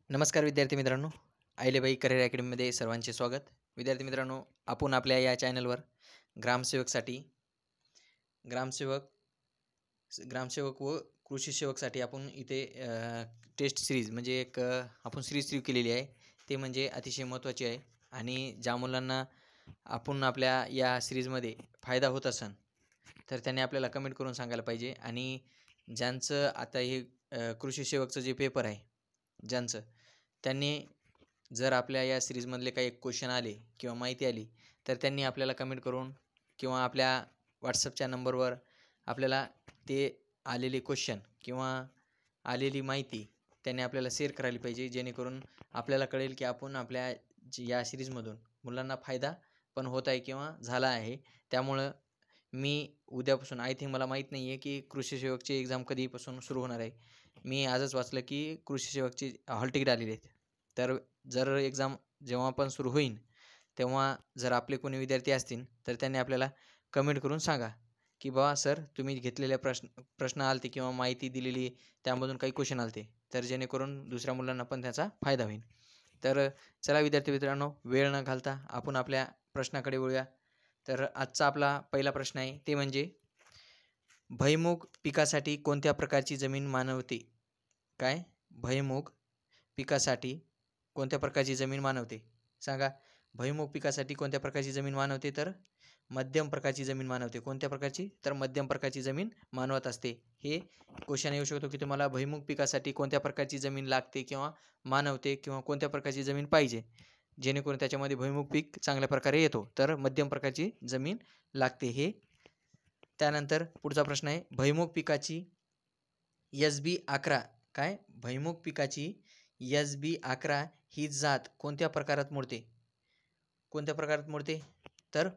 नमस्कार विद्यार्थी मित्रांनो, अहिल्याबाई करिअर अकॅडमीमध्ये सर्वांचे स्वागत. विद्यार्थी मित्रांनो, आपण आपल्या या चॅनलवर ग्रामसेवकसाठी ग्रामसेवक ग्रामसेवक व कृषी सेवकसाठी आपण इथे टेस्ट सिरीज म्हणजे आपण सिरीज सुरू केलेली आहे. ते म्हणजे अतिशय महत्त्वाची आहे आणि ज्या मुलांना आपण आपल्या या सिरीजमध्ये फायदा होत असेल तर त्यांनी आपल्याला कमेंट करून सांगायला पाहिजे. आणि ज्यांचं आता हे कृषी सेवकचं जे पेपर आहे ज्यांचं, त्यांनी जर आपल्या या सिरीजमधले काही क्वेश्चन आले किंवा माहिती आली तर त्यांनी आपल्याला कमेंट करून किंवा आपल्या व्हॉट्सअपच्या नंबरवर आपल्याला ते आलेले क्वेश्चन किंवा आलेली माहिती त्यांनी आपल्याला शेअर करायला पाहिजे, जेणेकरून आपल्याला कळेल की आपण आपल्या या सिरीजमधून मुलांना फायदा पण होत आहे किंवा झाला आहे. त्यामुळं मी उद्यापासून आय थिंक मला माहीत नाही आहे की कृषी सेवकची एक्झाम कधीपासून सुरू होणार आहे. मी आजच वाचलं की कृषी सेवकची हॉल तिकीट आलेली आहेत. तर जर एक्झाम जेव्हा पण सुरू होईल तेव्हा जर आपले कोणी विद्यार्थी असतील तर त्यांनी आपल्याला कमेंट करून सांगा की बाबा सर तुम्ही घेतलेल्या प्रश्न आलते किंवा माहिती दिलेली त्यामधून काही क्वेश्चन आलते, तर जेणेकरून दुसऱ्या मुलांना पण त्याचा फायदा होईल. तर चला विद्यार्थी मित्रांनो, वेळ न घालता आपण आपल्या प्रश्नाकडे वळूया. तर आजचा आपला पहिला प्रश्न आहे ते म्हणजे भुईमूग पिकासाठी कोणत्या प्रकारची जमीन मानवते? काय? भुईमूग पिकासाठी कोणत्या प्रकारची जमीन मानवते? सांगा. भुईमूग पिकासाठी कोणत्या प्रकारची जमीन मानवते? तर मध्यम प्रकारची जमीन मानवते. कोणत्या प्रकारची? तर मध्यम प्रकारची जमीन मानवत असते. हे क्वेश्चन येऊ शकतो की तुम्हाला भुईमूग पिकासाठी कोणत्या प्रकारची जमीन लागते किंवा मानवते किंवा कोणत्या प्रकारची जमीन पाहिजे, जेणेकरून त्याच्यामध्ये भुईमूग पीक चांगल्या प्रकारे येतो. तर मध्यम प्रकारची जमीन लागते हे. त्यानंतर पुढचा प्रश्न आहे, भुईमूग पिकाची SB11 काय? भुईमूग पिकाची SB11 ही जात कोणत्या प्रकारात मोडते? कोणत्या प्रकारात मोडते? तर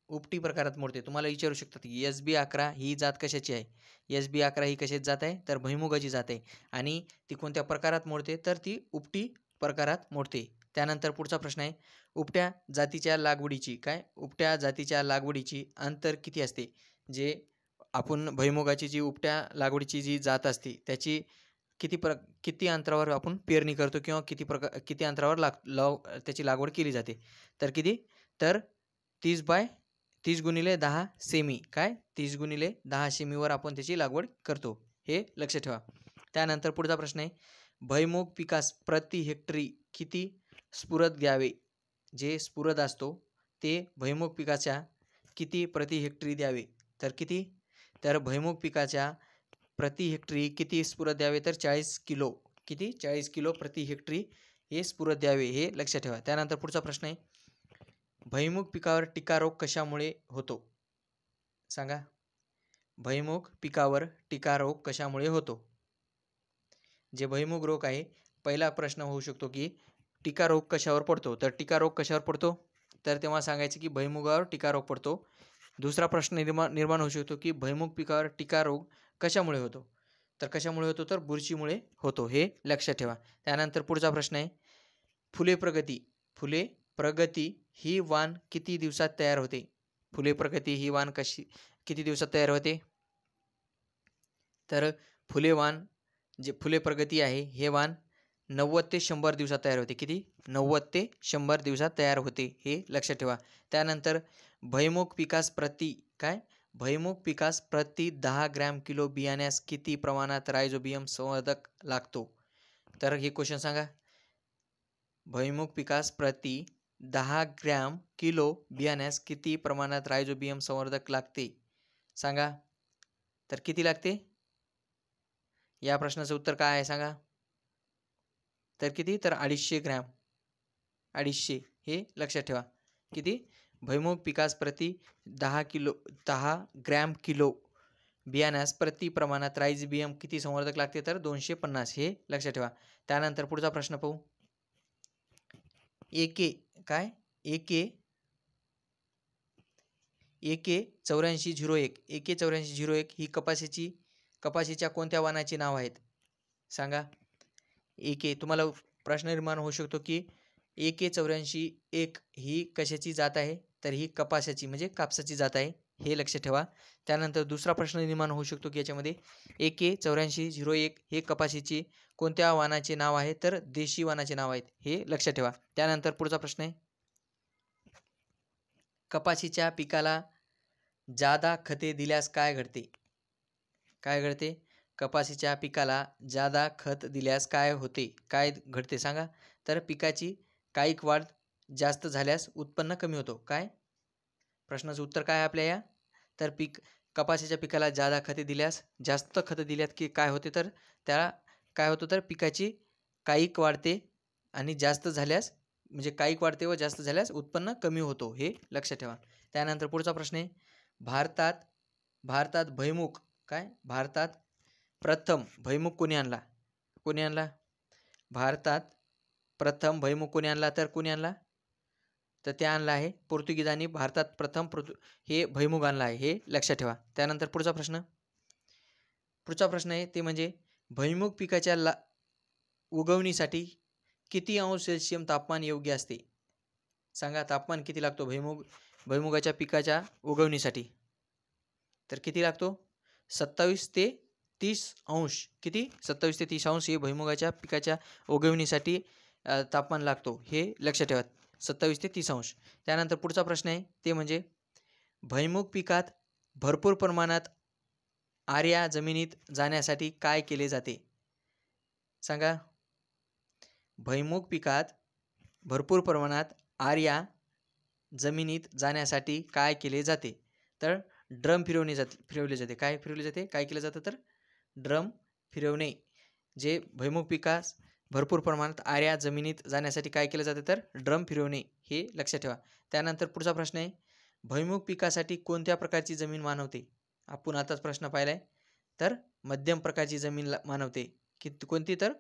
उपटी प्रकारात मोडते. तुम्हाला विचारू शकतात की SB11 ही जात कशाची आहे? SB11 ही कशाची जात आहे? तर भुईमुगाची जात आहे. आणि ती कोणत्या प्रकारात मोडते? तर ती उपटी प्रकारात मोडते. त्यानंतर पुढचा प्रश्न आहे, उपट्या जातीच्या लागवडीची अंतर किती असते? जे आपण भुईमुगाची जी उपट्या लागवडीची जी जात असते त्याची किती अंतरावर आपण पेरणी करतो किंवा किती अंतरावर त्याची लागवड केली जाते? तर किती? तर 30x10 सेमी. काय? 30x10 सेमीवर आपण त्याची लागवड करतो. हे लक्ष ठेवा. त्यानंतर पुढचा प्रश्न आहे, भुईमूग पिकास प्रति हेक्टरी किती स्फुरद द्यावे? जे स्फुरद असतो ते भुईमूग पिकाच्या किती प्रति हेक्टरी द्यावे? तर किती? तर भुईमूग पिकाच्या प्रति हेक्टरी किती स्फुरद द्यावे? तर 40 किलो. किती? 40 किलो प्रति हेक्टरी हे स्फुरद द्यावे. हे लक्षात ठेवा. त्यानंतर पुढचा प्रश्न आहे, भुईमूग पिकावर टीका रोग कशामुळे होतो? सांगा. भुईमूग पिकावर टीका रोग कशामुळे होतो? जे भुईमूग रोग आहे, पहिला प्रश्न होऊ शकतो की टीका रोग कशावर पडतो? तर टीका रोग कशावर पडतो? तर तेव्हा सांगायचं की भुईमुगावर टीका रोग पडतो. दुसरा प्रश्न निर्माण होऊ शकतो की भुईमूग पिकावर टीका रोग कशामुळे होतो? तर कशामुळे होतो? तर बुरशीमुळे होतो. हे लक्षात ठेवा. त्यानंतर पुढचा प्रश्न आहे, फुले प्रगती ही वाण किती दिवसात तयार होते? फुले प्रगती ही वाण किती दिवसात तयार होते? तर फुले प्रगती आहे हे वाण 90 ते 100 दिवसात तयार होते. किती? 90 ते 100 दिवसात तयार होते. हे लक्षात ठेवा. त्यानंतर भुईमूग पिकास प्रति 10 ग्रॅम किलो बियाण्यास किती प्रमाणात रायझोबियम संवर्धक लागतो? तर हे क्वेश्चन सांगा. भुईमूग पिकास प्रति 10 ग्रॅम किलो बियाण्यास किती प्रमाणात रायझोबियम संवर्धक लागते? सांगा. तर किती लागते? या प्रश्नाचं उत्तर काय आहे सांगा. तर किती? तर 250 ग्रॅम. 250 हे लक्षात ठेवा. किती? भुईमूग पिकास प्रति 10 ग्रॅम किलो बियाण्यास प्रति प्रमाणात रायझोबियम किती संवर्धक लागते? तर 250. हे लक्षात ठेवा. त्यानंतर पुढचा प्रश्न पाहू. AK 8401 ही कपाशीच्या कोणत्या वाणाची नाव आहेत? सांगा. तुम्हाला प्रश्न निर्माण होऊ शकतो की AK 8401 ही कशाची जात आहे? तर ही कपाशाची म्हणजे कापसाची जात आहे. हे लक्षात ठेवा. त्यानंतर दुसरा प्रश्न निर्माण होऊ शकतो की याच्यामध्ये AK8401 हे कपाशीचे कोणत्या वाणाचे नाव आहे, तर देशी वाणाचे नाव आहेत, हे लक्षात ठेवा. त्यानंतर पुढचा प्रश्न आहे, कपाशीच्या पिकाला जादा खते दिल्यास काय घडते? काय घडते? कपाशीच्या पिकाला जादा खत दिल्यास काय होते, काय घडते सांगा. तर पिकाची कायिक वाढ जास्त झाल्यास उत्पन्न कमी होतो. काय प्रश्नाचं उत्तर काय आहे आपल्या या? तर कपाशीच्या पिकाला जादा खते दिल्यास, जास्त खते दिल्यात की काय होते, तर त्याला काय होतं, तर पिकाची कायिक वाढते आणि जास्त झाल्यास म्हणजे कायिक वाढते व जास्त झाल्यास उत्पन्न कमी होतो, हे लक्षात ठेवा. त्यानंतर पुढचा प्रश्न आहे, भारतात भुईमुग भारतात प्रथम भुईमुग कोणी आणला? कोणी आणला? भारतात प्रथम भुईमुग कोणी आणला, तर कोणी आणला? तर ते आणला आहे पोर्तुगीजांनी भारतात प्रथम हे भुईमुग आणला आहे, हे लक्षात ठेवा. त्यानंतर पुढचा प्रश्न आहे ते म्हणजे भुईमुग पिकाच्या उगवणीसाठी किती अंश सेल्सियस तापमान योग्य असते? सांगा, तापमान किती लागतो भुईमुगाच्या पिकाच्या उगवणीसाठी? तर किती लागतो? 27 ते 30 अंश. किती? 27 ते 30 अंश हे भुईमुगाच्या पिकाच्या उगवणीसाठी तापमान लागतो, हे लक्षात ठेवा. 27 ते 30 अंश. त्यानंतर पुढचा प्रश्न आहे ते म्हणजे भुईमुग पिकात भरपूर प्रमाणात आर्या जमिनीत जाण्यासाठी काय केले जाते? सांगा, भुईमुग पिकात भरपूर प्रमाणात आर्या जमिनीत जाण्यासाठी काय केले जाते? तर ड्रम फिरवले जाते. काय फिरवले जाते? काय केलं जातं? तर ड्रम फिरवणे. जे भुईमुग पिकास भरपूर प्रमाणात आर्या जमिनीत जाण्यासाठी काय केलं जातं? तर ड्रम फिरवणे, हे लक्षात ठेवा. त्यानंतर पुढचा प्रश्न आहे, भुईमुग पिकासाठी कोणत्या प्रकारची जमीन मानवते? आपण आताच प्रश्न पाहिलाय, तर मध्यम प्रकारची जमीन मानवते. कोणती? तर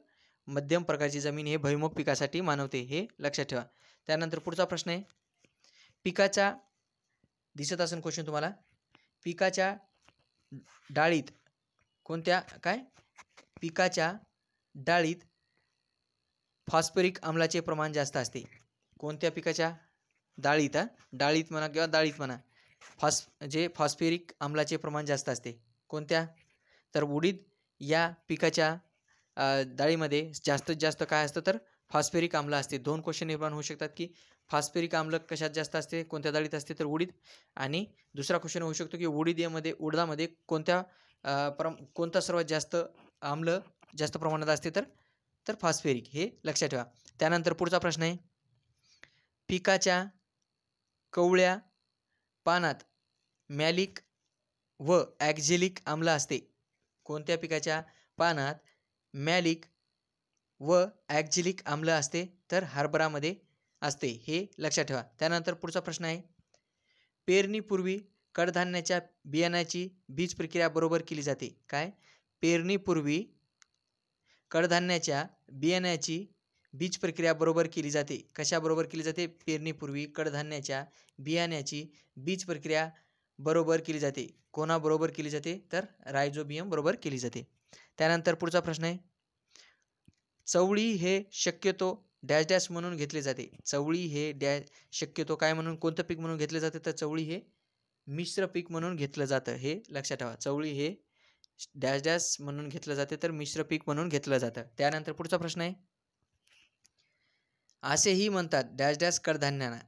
मध्यम प्रकारची जमीन हे भुईमुग पिकासाठी मानवते, हे लक्षात ठेवा. त्यानंतर पुढचा प्रश्न आहे, पिकाच्या दिसत असेल क्वेश्चन तुम्हाला, पिकाच्या डाळीत कोणत्या पिकाच्या डाळीत फॉस्फरिक आम्लाचे प्रमाण जास्त असते? कोणत्या पिकाच्या डाळीत? डाळीत म्हणा किंवा डाळीत म्हणा, फॉस्फरिक आम्लाचे प्रमाण जास्त असते. कोणत्या? तर उडीद या पिकाच्या डाळीमध्ये जास्तीत जास्त काय असतं, तर फॉस्फरिक आम्ल असते. 2 क्वेश्चन निर्माण होऊ शकतात की फॉस्फरिक आम्ल कशात जास्त असते, कोणत्या डाळीत असते, तर उडीद. आणि दुसरा क्वेश्चन होऊ शकतो की उडदामध्ये कोणता सर्वात जास्त आम्ल जास्त प्रमाणात असते, तर फॉस्फरिक, हे लक्षात ठेवा. त्यानंतर पुढचा प्रश्न आहे, पिकाच्या कवळ्या पानात मॅलिक व ॲक्झॅलिक आम्ल असते. कोणत्या पिकाच्या पानात मॅलिक व ॲक्झॅलिक आम्ल असते? तर हरभरामध्ये असते, हे लक्षात ठेवा. त्यानंतर पुढचा प्रश्न आहे, पेरणीपूर्वी कडधान्याच्या बियाण्याची बीज प्रक्रिया बरोबर केली जाते. काय? पेरणीपूर्वी कडधान्याच्या बियाण्याची बीज प्रक्रिया बरोबर केली जाते. कशा बरोबर केली जाते? पेरणीपूर्वी कडधान्याच्या बियाण्याची बीज प्रक्रिया बरोबर केली जाते. कोणाबरोबर केली जाते? तर रायझोबियम बरोबर केली जाते. त्यानंतर पुढचा प्रश्न आहे, चवळी हे शक्यतो डॅश डॅश म्हणून घेतले जाते. चवळी हे शक्यतो काय म्हणून, कोणतं पीक म्हणून घेतले जाते? तर चवळी हे मिश्र पीक म्हणून घेतलं जातं, हे लक्षात ठेवा. चवळी हे डॅश डॅश म्हणून घेतलं जाते, तर मिश्र पीक म्हणून घेतलं जातं. त्यानंतर पुढचा प्रश्न आहे, असेही म्हणतात डॅश डॅश कडधान्यांना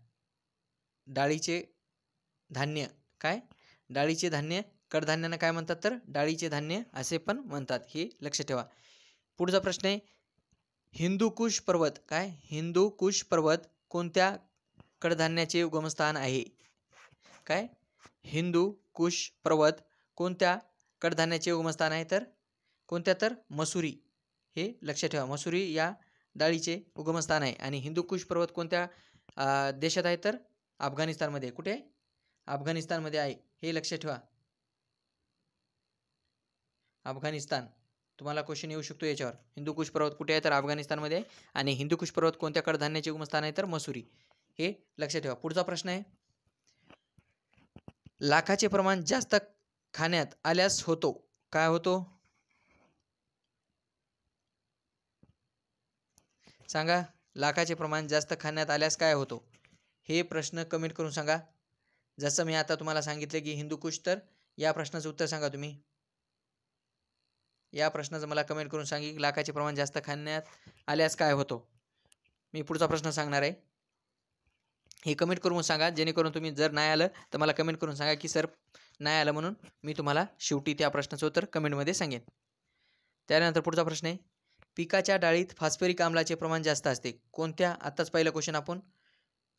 डाळीचे धान्य. काय? डाळीचे धान्य कडधान्यांना काय म्हणतात? तर डाळीचे धान्य असे पण म्हणतात, हे लक्षात ठेवा. पुढचा प्रश्न आहे, हिंदुकुश पर्वत. काय? हिंदुकुश पर्वत कोणत्या कडधान्याचे उगमस्थान आहे? काय? हिंदुकुश पर्वत कोणत्या कडधान्याचे उगमस्थान आहे? तर कोणत्या? तर मसुरी, हे लक्षात ठेवा. मसुरी या डाळीचे उगमस्थान आहे. आणि हिंदुकुश पर्वत कोणत्या देशात आहे? तर अफगाणिस्तानमध्ये. कुठे आहे? अफगाणिस्तानमध्ये आहे, हे लक्षात ठेवा. अफगाणिस्तान, तुम्हाला क्वेश्चन येऊ शकतो याच्यावर. हिंदुकुश पर्वत कुठे आहे? तर अफगाणिस्तानमध्ये आहे. आणि हिंदुकुश पर्वत कोणत्या कडधान्याचे उगमस्थान आहे? तर मसुरी, हे लक्षात ठेवा. पुढचा प्रश्न आहे, लाखाचे प्रमाण जास्त खाण्यात आल्यास होतो. काय होतो? सांगा, लाखाचे प्रमाण जास्त खाण्यात आल्यास काय होतो? हे प्रश्न कमेंट करून सांगा. जसं मी आता तुम्हाला सांगितले की हिंदुकुश, तर या प्रश्नाचं उत्तर सांगा तुम्ही. या प्रश्नाचं मला कमेंट करून सांगा की लाखाचे प्रमाण जास्त खाण्यात आल्यास काय होतो. मी पुढचा प्रश्न सांगणार आहे, हे कमेंट करून सांगा, जेणेकरून तुम्ही जर नाही आलं तर मला कमेंट करून सांगा की सर नाही आलं, म्हणून मी तुम्हाला शेवटी त्या प्रश्नाचं उत्तर कमेंटमध्ये सांगेन. त्यानंतर पुढचा प्रश्न आहे, पिकाच्या डाळीत फॉस्फरिक आम्लाचे प्रमाण जास्त असते कोणत्या? आत्ताच पहिला क्वेश्चन आपण,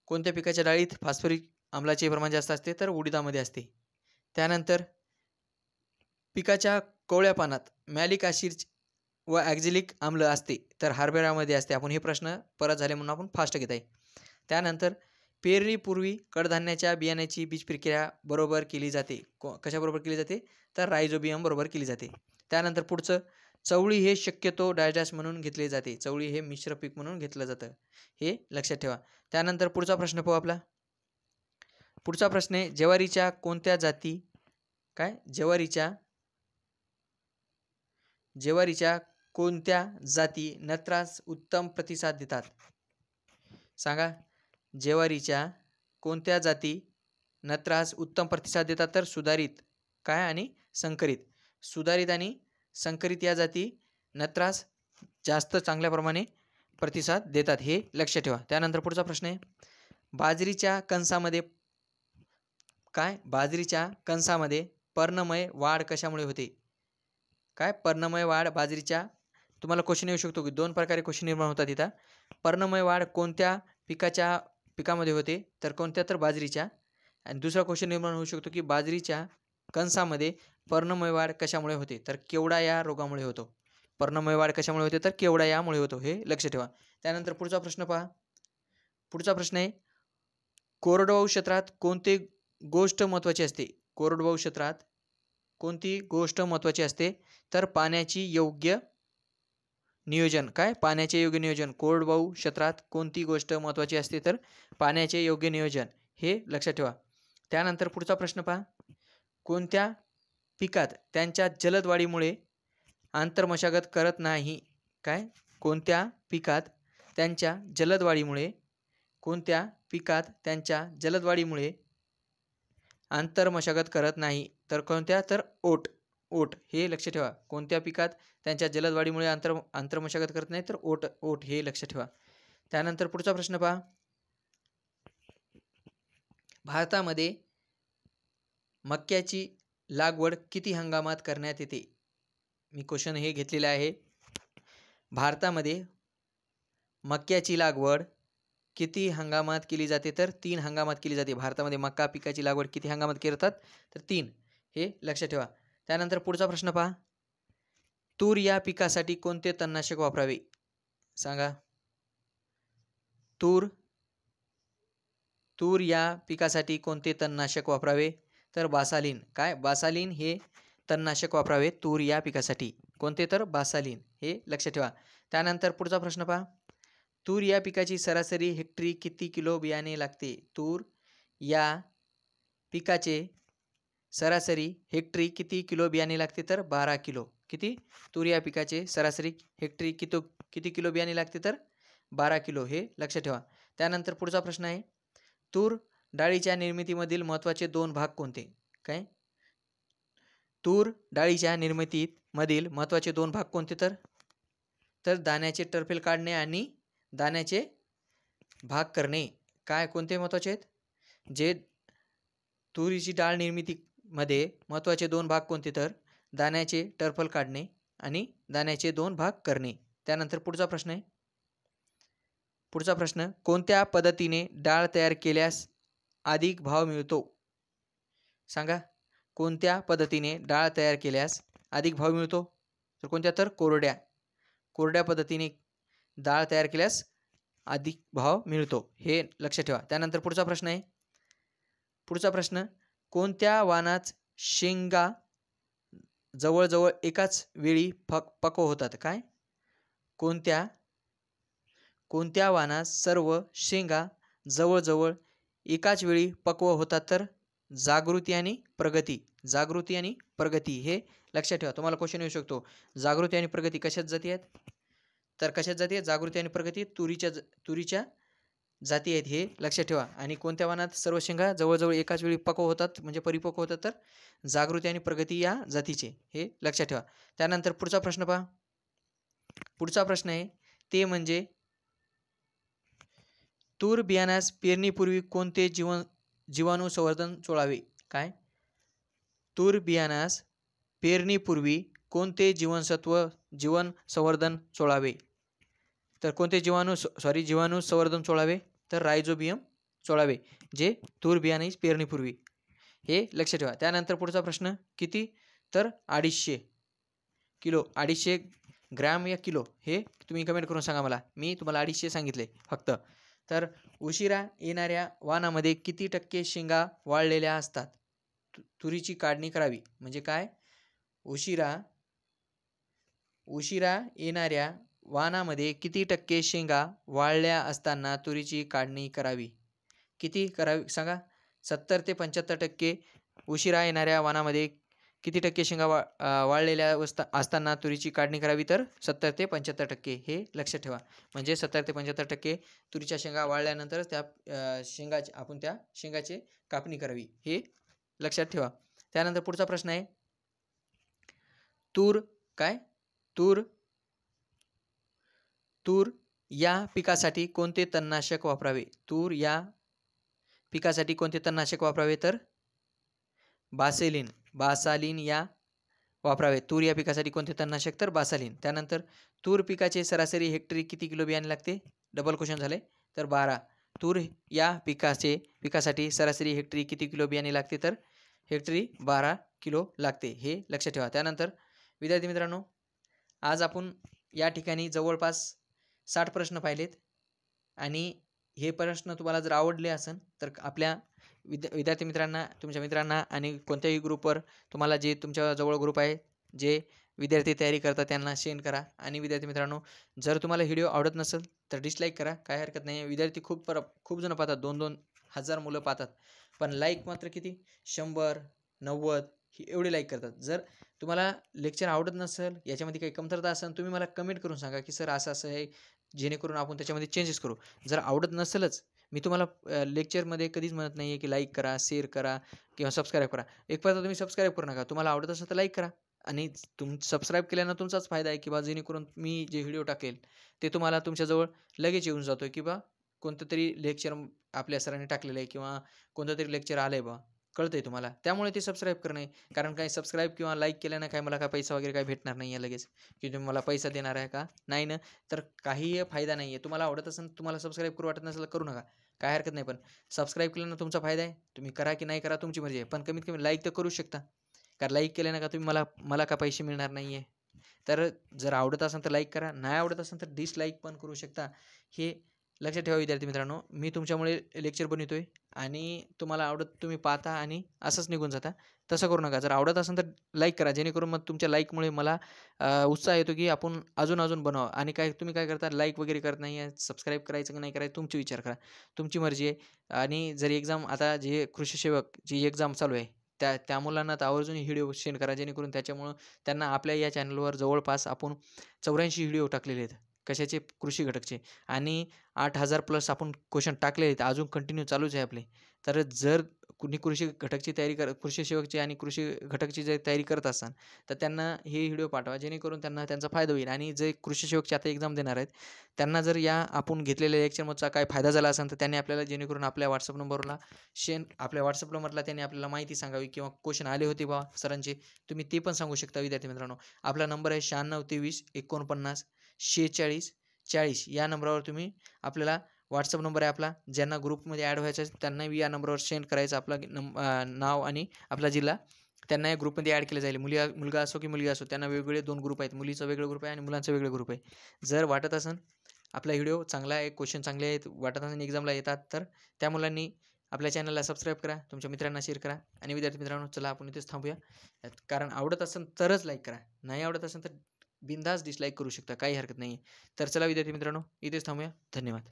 कोणत्या पिकाच्या डाळीत फॉस्फरिक आम्लाचे प्रमाण जास्त असते? तर उडीदामध्ये असते. त्यानंतर पिकाच्या कोवळ्या पानात मॅलिक ॲसिड व ॲक्झॅलिक आम्ल असते तर हरभऱ्यामध्ये असते. आपण हे प्रश्न परत झाले म्हणून आपण फास्ट घेत आहे. त्यानंतर पेरणीपूर्वी कडधान्याच्या बियाण्याची बीज प्रक्रिया बरोबर केली जाते. कशाबरोबर केली जाते? तर रायझोबियम बरोबर केली जाते. त्यानंतर पुढचं, चवळी हे शक्यतो डायजॅस्ट म्हणून घेतले जाते. चवळी हे मिश्र पीक म्हणून घेतलं जातं, हे लक्षात ठेवा. त्यानंतर पुढचा प्रश्न पाहू आपला. पुढचा प्रश्न आहे, ज्वारीच्या कोणत्या जाती ज्वारीच्या कोणत्या जाती नत्रास उत्तम प्रतिसाद देतात? सांगा. ज्वारीच्या कोणत्या जाती नत्रास उत्तम प्रतिसाद देतात? तर सुधारित आणि संकरित. सुधारित आणि संकरित या जाती नत्रास जास्त चांगल्या प्रमाणे प्रतिसाद देतात, हे लक्षात ठेवा. त्यानंतर पुढचा प्रश्न आहे, बाजरीच्या कणसामध्ये पर्णमय वाढ कशामुळे होते? पर्णमय वाढ बाजरीच्या, तुम्हाला क्वेश्चन येऊ शकतो की दोन प्रकारे क्वेश्चन निर्माण होतात इथं. पर्णमय वाढ कोणत्या पिकामध्ये होते? तर कोणत्या? तर बाजरीच्या. आणि दुसरा क्वेश्चन निर्माण होऊ शकतो की बाजरीच्या कणसामध्ये पर्णमय वाढ कशामुळे होते? तर केवडा या रोगामुळे होतो. पर्णमय वाढ कशामुळे होते? तर केवडा यामुळे होतो, हे लक्ष ठेवा. त्यानंतर पुढचा प्रश्न पहा. पुढचा प्रश्न आहे, कोरडवाहू क्षेत्रात कोणती गोष्ट महत्त्वाची असते? कोरडवाहू क्षेत्रात कोणती गोष्ट महत्त्वाची असते? तर पाण्याची योग्य नियोजन. पाण्याचे योग्य नियोजन. कोरडवाहू क्षेत्रात कोणती गोष्ट महत्त्वाची असते? तर पाण्याचे योग्य नियोजन, हे लक्षात ठेवा. त्यानंतर पुढचा प्रश्न पहा, कोणत्या पिकात त्यांच्या जलद वाढीमुळे आंतरमशागत करत नाही? कोणत्या पिकात त्यांच्या जलद वाढीमुळे आंतरमशागत करत नाही? तर कोणत्या? तर ओट, हे लक्ष ठेवा. कोणत्या पिकात त्यांच्या जलद वाढीमुळे आंतरमशागत करत नाही? तर ओट, हे लक्ष ठेवा. त्यानंतर पुढचा प्रश्न पहा, भारतामध्ये मक्याची लागवड किती हंगामात करण्यात येते? मी क्वेश्चन हे घेतलेले आहे. भारतामध्ये मक्याची लागवड किती हंगामात केली जाते? तर 3 हंगामात केली जाते. भारतामध्ये मका पिकाची लागवड किती हंगामात करतात? तर 3, हे लक्षात ठेवा. त्यानंतर पुढचा प्रश्न पहा, तूर या पिकासाठी कोणते तणनाशक वापरावे? सांगा. तूर या पिकासाठी कोणते तणनाशक वापरावे? तर बासालीन. बासालीन हे तणनाशक वापरावे तूर या पिकासाठी. कोणते? तर बासालीन, हे लक्षात ठेवा. त्यानंतर पुढचा प्रश्न पहा, तूर या पिकाची सरासरी हेक्टरी किती किलो बियाणे लागते? तूर या पिकाचे सरासरी हेक्टरी किती किलो बियाणे लागते? तर 12 किलो. किती? तूर या पिकाचे सरासरी हेक्टरी किती किलो बियाणे लागते? तर 12 किलो, हे लक्षात ठेवा. त्यानंतर पुढचा प्रश्न आहे, तूर डाळीच्या निर्मितीमधील महत्त्वाचे 2 भाग कोणते? तूर डाळीच्या निर्मितीमधील महत्त्वाचे 2 भाग कोणते? तर दाण्याचे टरफेल काढणे आणि दाण्याचे भाग करणे. कोणते महत्त्वाचे आहेत? जे तुरीची डाळ निर्मितीमध्ये महत्त्वाचे 2 भाग कोणते? तर दाण्याचे टरफल काढणे आणि दाण्याचे 2 भाग करणे. त्यानंतर पुढचा प्रश्न, कोणत्या पद्धतीने डाळ तयार केल्यास अधिक भाव मिळतो? सांगा. कोणत्या पद्धतीने डाळ तयार केल्यास अधिक भाव मिळतो? तर कोणत्या? तर कोरड्या पद्धतीने डाळ तयार केल्यास अधिक भाव मिळतो, हे लक्षात ठेवा. त्यानंतर पुढचा प्रश्न, कोणत्या वाणात शेंगा जवळजवळ एकाच वेळी पक्व होतात? कोणत्या वाणात सर्व शेंगा जवळजवळ एकाच वेळी पक्व होतात? तर जागृती आणि प्रगती, हे लक्षात ठेवा. तुम्हाला क्वेश्चन येऊ शकतो, जागृती आणि प्रगती कशात जाती आहेत? तर कशात जाती आहेत जागृती आणि प्रगती? तुरीच्या जाती आहेत हे लक्षात ठेवा. आणि कोणत्या वाणात सर्व शेंगा जवळजवळ एकाच वेळी पक्व होतात म्हणजे परिपक्व होतात तर जागृती आणि प्रगती या जातीचे, हे लक्षात ठेवा. त्यानंतर पुढचा प्रश्न पहा. पुढचा प्रश्न आहे ते म्हणजे तूर बियाण्यास पेरणीपूर्वी कोणते जीवाणू संवर्धन चोळावे. काय? तूर बियाण्यास पेरणीपूर्वी कोणते जीवन संवर्धन चोळावे. तर कोणते जीवाणू संवर्धन चोळावे तर रायझोबियम चोळावे, जे तूर बियाणे पेरणीपूर्वी, हे लक्ष ठेवा. त्यानंतर पुढचा प्रश्न किती तर 250 किलो, 250 ग्रॅम या किलो, हे तुम्ही कमेंट करून सांगा मला. मी तुम्हाला 250 सांगितले फक्त. तर उशिरा येणाऱ्या वाणामध्ये किती टक्के शेंगा वाळलेल्या असतात. तुरीची काढणी करावी म्हणजे काय? उशिरा येणाऱ्या वाणामध्ये किती टक्के शेंगा वाळल्या असताना तुरीची काढणी करावी. किती करावी सांगा? 70 ते 75% उशिरा येणाऱ्या वाणामध्ये किती टक्के शेंगा वाळलेल्या असताना तुरीची काढणी करावी तर 70 ते 75%, हे लक्षात ठेवा. म्हणजे 70 ते 75% तुरीच्या शेंगा वाळल्यानंतर त्या आपण त्या शेंगाची कापणी करावी, हे लक्षात ठेवा. त्यानंतर पुढचा प्रश्न आहे तूर या पिकासाठी कोणते तणनाशक वापरावे. तूर या पिकासाठी कोणते तणनाशक वापरावे तर बासालिन या वापरावे. तूर या पिकासाठी कोणते तणनाशक तर बासालिन. त्यानंतर तूर पिकाचे सरासरी हेक्टरी किती किलो बियाणे लागते. डबल क्वेश्चन झाले तर 12. तूर या पिकासाठी सरासरी हेक्टरी किती किलो बियाणे लागते तर हेक्टरी 12 किलो लागते, हे लक्षात ठेवा. त्यानंतर विद्यार्थी मित्रांनो, आज आपण या ठिकाणी जवळपास 60 प्रश्न पाहिलेत आणि हे प्रश्न तुम्हाला जर आवडले असेल तर आपल्या विद्यार्थी मित्रांना, तुमच्या मित्रांना आणि कोणत्याही ग्रुपवर तुम्हाला जे तुमच्या जवळ ग्रुप आहे जे विद्यार्थी तयारी करतात त्यांना सेंड करा. आणि विद्यार्थी मित्रांनो, जर तुम्हाला व्हिडिओ आवडत नसेल तर डिसलाईक करा, काय हरकत नाही. विद्यार्थी खूप जण पाहतात, 2-2 हजार मुलं पाहतात, पण लाईक मात्र किती 100-90 एवढे लाईक करतात. जर तुम्हाला लेक्चर आवडत नसेल, याच्यामध्ये काही कमतरता असेल, तुम्ही मला कमेंट करून सांगा की सर असं असं आहे, जेणेकरून आपण त्याच्यामध्ये चेंजेस करू. जर आवडत नसेलच, मी तुम्हाला लेक्चरमध्ये कधीच म्हणत नाही आहे की लाईक करा, शेअर करा किंवा सबस्क्राईब करा. एक पत्र तुम्ही सबस्क्राईब करू नका. तुम्हाला आवडत असेल तर लाईक करा आणि सबस्क्राईब केल्यानं तुमचाच फायदा आहे की बा जेणेकरून मी जे व्हिडिओ टाकेल ते तुम्हाला तुमच्याजवळ लगेच येऊन जातो की बा कोणतं तरी लेक्चर आपल्या सरांनी टाकलेलं आहे किंवा कोणतं तरी लेक्चर आलं आहे बा, कळतंय तुम्हाला. त्यामुळे ते सबस्क्राईब करणे. कारण काय सबस्क्राईब किंवा लाईक केल्यानं काय मला काय पैसा वगैरे काय भेटणार नाही आहे लगेच, की तुम्ही मला पैसा देणार आहे का? नाही ना. तर काहीही फायदा नाही आहे. तुम्हाला आवडत असेल, तुम्हाला सबस्क्राईब करू वाटत नसेल करू नका, काय हरकत नाही. पण सबस्क्राईब केल्यानं तुमचा फायदा आहे. तुम्ही करा की नाही करा तुमची मर्जी आहे. पण कमीत कमी लाईक तर करू शकता. कारण लाईक केल्यानं का तुम्ही मला का पैसे मिळणार नाही आहे. तर जर आवडत असेल तर लाईक करा, नाही आवडत असेल तर डिसलाईक पण करू शकता, हे लक्षात ठेवा. विद्यार्थी मित्रांनो, मी तुमच्यामुळे लेक्चर बनवतोय आणि तुम्हाला तुम्ही पाहता आणि असंच निघून जाता. तसं करू नका. जर आवडत असेल तर लाईक करा, जेणेकरून मग तुमच्या लाईकमुळे मला उत्साह येतो की आपण अजून बनवावं. आणि तुम्ही काय करता, लाईक वगैरे करत नाही आहे, सबस्क्राईब करायचं की नाही करायचं तुमची विचार करा, तुमची मर्जी आहे. आणि जर एक्झाम आता जे कृषी सेवक जी एक्झाम चालू आहे त्या मुलांना तर आवर्जून व्हिडिओ सेंड करा, जेणेकरून त्याच्यामुळं त्यांना आपल्या या चॅनलवर जवळपास आपण 84 व्हिडिओ टाकलेले आहेत कशाचे, कृषी घटकचे. आणि 8000+ आपण क्वेश्चन टाकले आहेत, अजून कंटिन्यू चालूच आहे आपले. तर जर कुणी कृषी सेवकची आणि कृषी घटकची जर तयारी करत असाल तर त्यांना हे व्हिडिओ पाठवा, जेणेकरून त्यांना त्यांचा फायदा होईल. आणि जे कृषी सेवकची आता एक्झाम देणार आहेत त्यांना जर या आपण घेतलेल्या लेक्चरमधचा काय फायदा झाला असेल तर त्यांनी आपल्याला, जेणेकरून आपल्या व्हॉट्सअप नंबरला आपल्या व्हॉट्सअप नंबरला त्यांनी आपल्याला माहिती सांगावी किंवा क्वेश्चन आले होते बा सरांचे, तुम्ही ते पण सांगू शकता. विद्यार्थी मित्रांनो, आपला नंबर आहे 9623494640. या नंबरवर तुम्ही आपल्याला, व्हॉट्सअप नंबर आहे आपला, ज्यांना ग्रुपमध्ये ॲड व्हायचं आहे त्यांनाही या नंबरवर सेंड करायचं आपलं नाव आणि आपला जिल्हा. त्यांना या ग्रुपमध्ये ॲड केलं जाईल. मुलगा असो की मुलगी असो, त्यांना वेगवेगळे 2 ग्रुप आहेत. मुलीचा वेगळं ग्रुप आहे आणि मुलांचा वेगळं ग्रुप आहे. जर वाटत असेल आपला व्हिडिओ चांगला आहे, क्वेश्चन चांगले आहेत, वाटत असेल एक्झामला येतात, तर त्या मुलांनी आपल्या चॅनलला सबस्क्राईब करा, तुमच्या मित्रांना शेअर करा. आणि विद्यार्थी मित्रांनो, चला आपण इथेच थांबूया. कारण आवडत असेल तरच लाईक करा, नाही आवडत असेल तर बिनधास्त डिसलाईक करू शकता, काही हरकत नाही. तर चला विद्यार्थी मित्रांनो, इथेच थांबूया. धन्यवाद.